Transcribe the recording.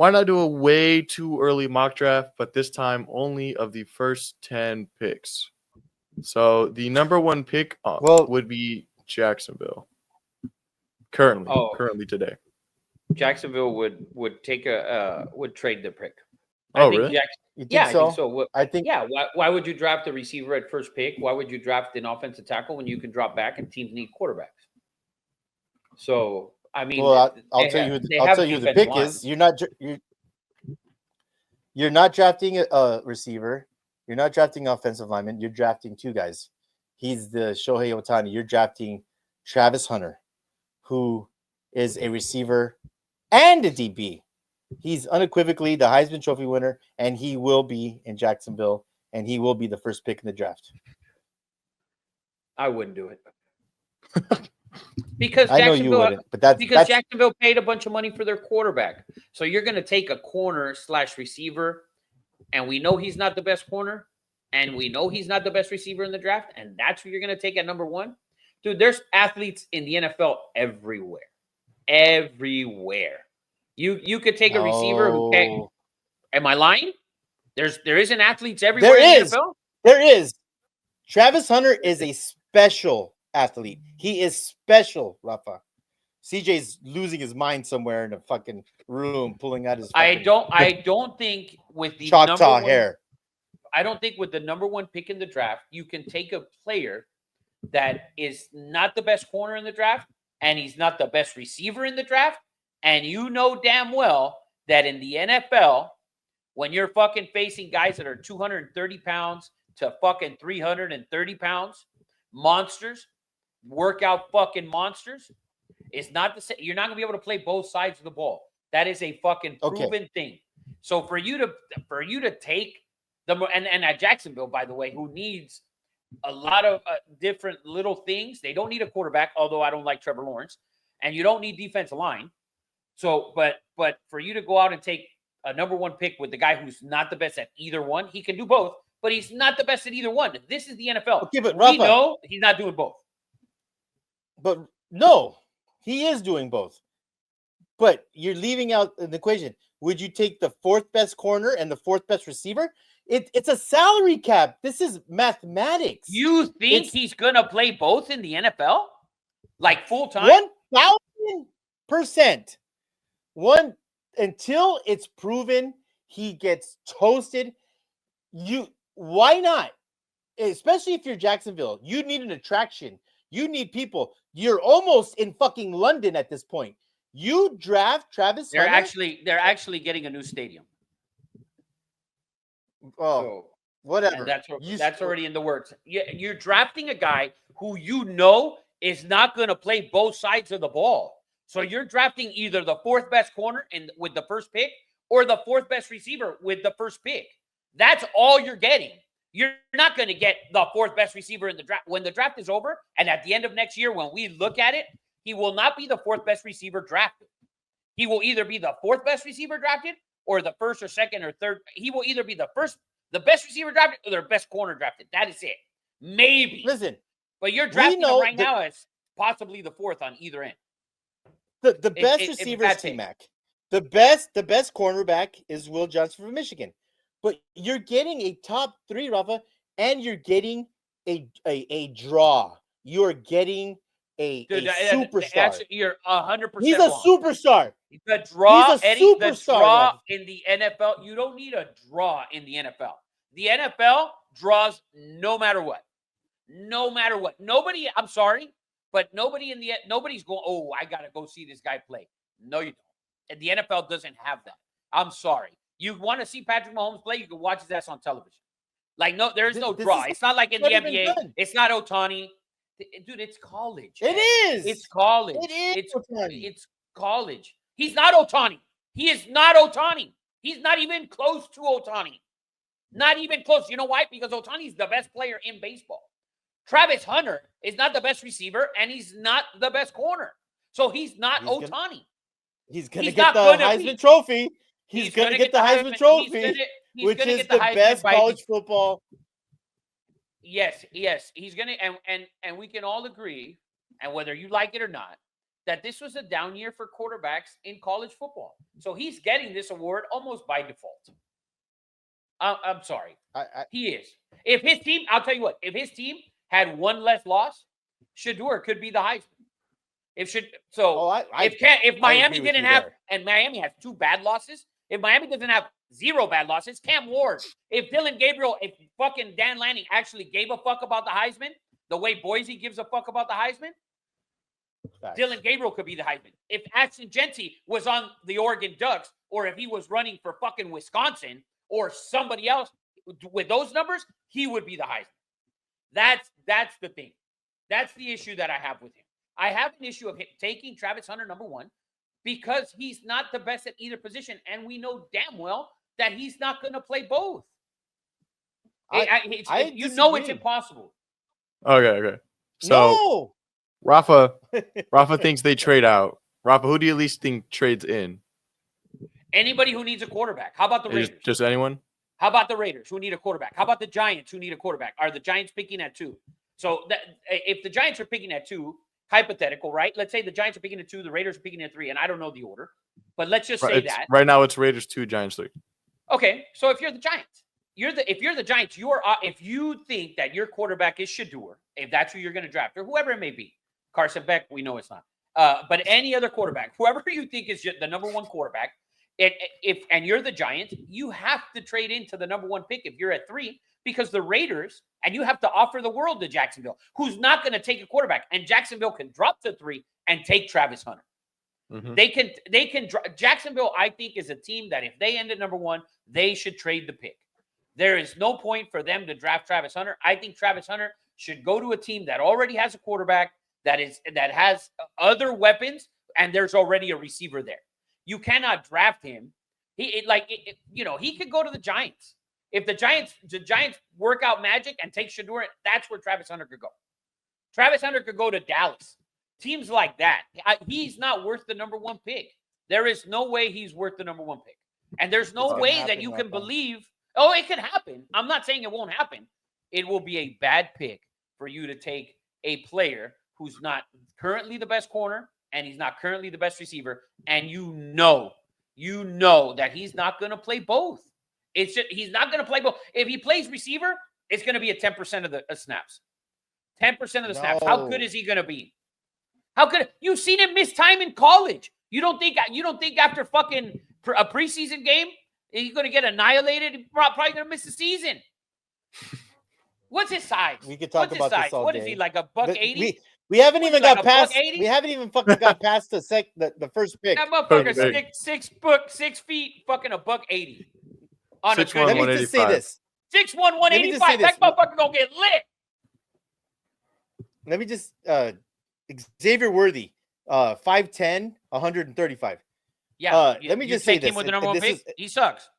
why not do a way too early mock draft, but this time only of the first 10 picks? So the number one pick Well, would be Jacksonville. Oh, Currently today. Jacksonville would take would trade the pick. I Oh, think really? you think Yeah, I think so? so. What? I think. Yeah. Why would you draft a receiver at first pick? Why would you draft an offensive tackle when you can drop back and teams need quarterbacks? So I mean, Well, I'll tell you. they I'll have tell you who the defensive pick line. is. You're not drafting a receiver. You're not drafting offensive lineman. You're drafting two guys. He's the Shohei Ohtani. You're drafting Travis Hunter, who is a receiver and a DB. He's unequivocally the Heisman Trophy winner, and he will be in Jacksonville, and he will be the first pick in the draft. I wouldn't do it because I know you wouldn't, but that's Jacksonville paid a bunch of money for their quarterback. So you're going to take a corner / receiver, and we know he's not the best corner, and we know he's not the best receiver in the draft, and that's who you're going to take at number one. Dude, there's athletes in the NFL everywhere. Everywhere. You could take a receiver who can't. Am I lying? There isn't athletes everywhere in the NFL? There is. Travis Hunter is a special athlete. He is special, Rafa. CJ's losing his mind somewhere in a fucking room, pulling out his I don't think with the Choctaw hair. I don't think with the number one pick in the draft, you can take a player that is not the best corner in the draft, and he's not the best receiver in the draft, and you know damn well that in the NFL, when you're fucking facing guys that are 230 pounds to fucking 330 pounds, monsters, workout fucking monsters, it's not the same. You're not gonna be able to play both sides of the ball. That is a fucking proven thing. So for you to take the and at Jacksonville, by the way, who needs a lot of different little things. They don't need a quarterback, although I don't like Trevor Lawrence, and you don't need defensive line. So, but for you to go out and take a number one pick with the guy who's not the best at either one, he can do both, but he's not the best at either one. This is the NFL. Okay, but Rafa, we know he's not doing both. But no, he is doing both. But you're leaving out an equation. Would you take the fourth best corner and the fourth best receiver? It's a salary cap. This is mathematics. You think he's gonna play both in the NFL, like full time? 1,000%. Until it's proven he gets toasted. Why not? Especially if you're Jacksonville, you need an attraction. You need people. You're almost in fucking London at this point. You draft Travis Hunter. They're actually getting a new stadium. Oh, so, whatever. And that's already in the works. You're drafting a guy who you know is not going to play both sides of the ball. So you're drafting either the fourth best corner with the first pick or the fourth best receiver with the first pick. That's all you're getting. You're not going to get the fourth best receiver in the draft. When the draft is over and at the end of next year, when we look at it, he will not be the fourth best receiver drafted. He will either be the fourth best receiver drafted or the first or second or third. He will either be the best receiver drafted or the best corner drafted. That is it. Maybe. Listen. But you're drafting him right now as possibly the fourth on either end. The best receiver is T-Mac. The best cornerback is Will Johnson from Michigan. But you're getting a top three, Rafa, and you're getting a draw. You're getting a superstar. Actually, you're 100%. He's a superstar. The draw, He's a Eddie, superstar, the draw in the NFL. You don't need a draw in the NFL. The NFL draws no matter what. No matter what. Nobody, I'm sorry, but nobody's going, oh, I got to go see this guy play. No, you don't. And the NFL doesn't have that. I'm sorry. You want to see Patrick Mahomes play, you can watch his ass on television. Like, no, there is no draw. It's not like in the NBA. It's not Ohtani. Dude, it's college. It is. It's college. It is. It's college. He's not Ohtani. He is not Ohtani. He's not even close to Ohtani. Not even close. You know why? Because Ohtani is the best player in baseball. Travis Hunter is not the best receiver, and he's not the best corner. So he's not Ohtani. He's going to get the Heisman Trophy. He's going to get the Heisman Trophy, which is the best college football. Yes. He's going to, and we can all agree, and whether you like it or not, that this was a down year for quarterbacks in college football. So he's getting this award almost by default. I'm sorry. He is. If his team, I'll tell you what, if his team had one less loss, Shedeur could be the Heisman. If Miami didn't have, and Miami has 2 bad losses, if Miami doesn't have 0 bad losses, Cam Ward, if Dylan Gabriel, if fucking Dan Lanning actually gave a fuck about the Heisman, the way Boise gives a fuck about the Heisman, Dylan Gabriel could be the Heisman. If Ashton Genty was on the Oregon Ducks, or if he was running for fucking Wisconsin or somebody else with those numbers, he would be the Heisman. That's the thing. That's the issue that I have with him. I have an issue of taking Travis Hunter number 1 because he's not the best at either position, and we know damn well that he's not going to play both. It's impossible. Okay. So No! Rafa thinks they trade out. Rafa, who do you at least think trades in? Anybody who needs a quarterback. How about the Raiders? Just anyone? How about the Raiders who need a quarterback? How about the Giants who need a quarterback? Are the Giants picking at 2? So if the Giants are picking at 2, hypothetical, right? Let's say the Giants are picking at 2, the Raiders are picking at 3, and I don't know the order, but let's just say that. Right now it's Raiders 2, Giants 3. Okay, so if you're the Giants, if you're the Giants, if you think that your quarterback is Shedeur, if that's who you're going to draft, or whoever it may be, Carson Beck, we know it's not. But any other quarterback, whoever you think is the number 1 quarterback, and you're the Giants, you have to trade into the number 1 pick if you're at 3, because the Raiders, and you have to offer the world to Jacksonville, who's not going to take a quarterback, and Jacksonville can drop to 3 and take Travis Hunter. Mm-hmm. They can. Jacksonville, I think, is a team that if they end at number 1, they should trade the pick. There is no point for them to draft Travis Hunter. I think Travis Hunter should go to a team that already has a quarterback that has other weapons, and there's already a receiver there. You cannot draft him. He could go to the Giants. If the Giants work out magic and take Shedeur, that's where Travis Hunter could go. Travis Hunter could go to Dallas. Teams like that. He's not worth the number 1 pick. There is no way he's worth the number 1 pick. And there's no way that you can believe, it could happen. I'm not saying it won't happen. It will be a bad pick for you to take a player who's not currently the best corner and he's not currently the best receiver. And you know that he's not going to play both. He's not going to play both. If he plays receiver, it's going to be at 10% of the snaps. 10% of the snaps. How good is he going to be? How good? You've seen him miss time in college. You don't think after fucking a preseason game he's going to get annihilated? He's probably going to miss the season. What's his size? We could talk about this all day. What is he, like a $180? We haven't even got past. We haven't even fucking got past the first pick. That motherfucker 6 feet, fucking a $180. On a good. Let me just say this. 6'1", 185. That motherfucker gonna get lit. Let me just Xavier Worthy, 5'10", 135. Yeah. Let me just say this. Him with the number 1 pick? He sucks.